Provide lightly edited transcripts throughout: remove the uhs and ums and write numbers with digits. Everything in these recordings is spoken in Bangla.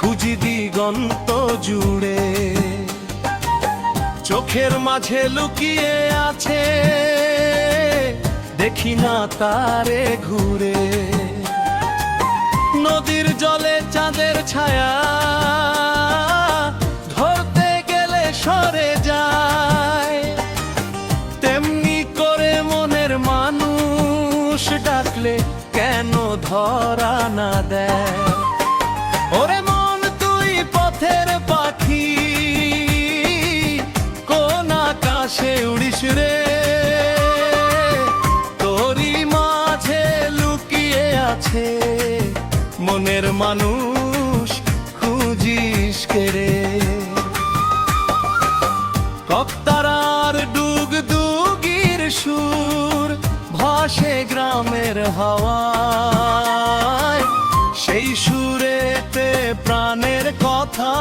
খুঁজি দিগন্ত জুড়ে, চোখের মাঝে লুকিয়ে আছে, দেখি না তারে ঘুরে। নদীর জলে চাঁদের ছায়া ধরতে গেলে সরে যায়, তেমনি করে মনের মানুষ ডাকলে কেন ধরা না দেয়। ওরে মন তুই পথের পাখি, কোন আকাশে উড়িস রে, তোরই মাঝে লুকিয়ে আছে মনের মানুষ, খুঁজিস কে রে। কপ্তারার ডুগডুগির সুর ভাসে গ্রামের হাওয়ায়, সেই সুরেতে প্রাণের কথা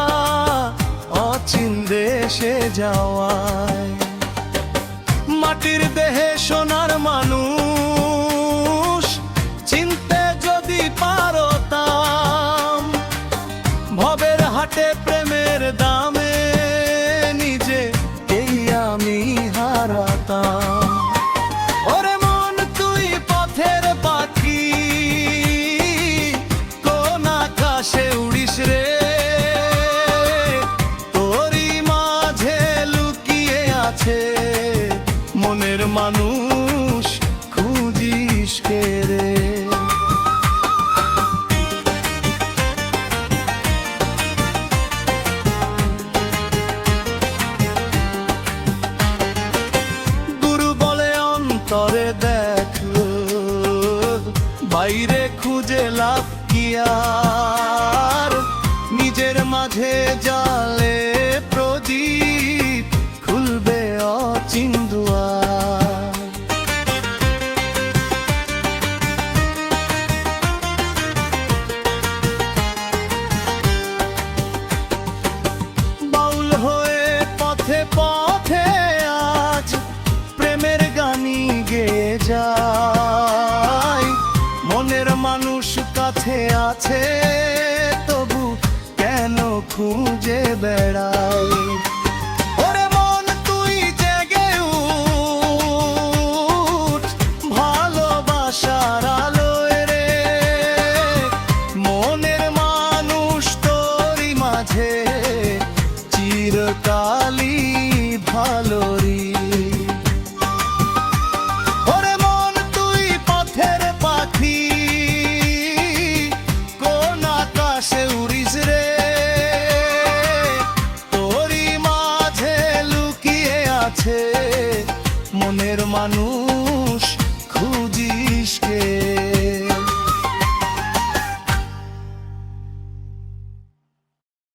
অচিন দেশে যাওয়ায়। মাটির দেহে সোনার মানুষ চিনতে যদি পারতাম, ভবের হাটে প্রেমের দামে নিজে এই আমি হারাতাম। ওরে মন তুই পথের পাখি, কোন আকাশে উড়িস রে, তোরই মাঝে লুকিয়ে আছে মনের মানুষ, খুঁজিস কে রে। তরে দেখলো বাইরে খুঁজে লাভ কি আর, নিজের মাঝে জালে প্রদীপ খুলবে অচিন দুয়ার। বাউল হয়ে পথে পথে আজ প্রেমের গানি গেয়ে যায়, মনের মানুষ কাছে আছে তবু কেন খুঁজে বেড়াই। ওরে মন তুই জেগে উঠ ভালোবাসার আলোয় রে, মনের মানুষ তোরই মাঝে চিরকালই ভালো রে। মনের মানুষ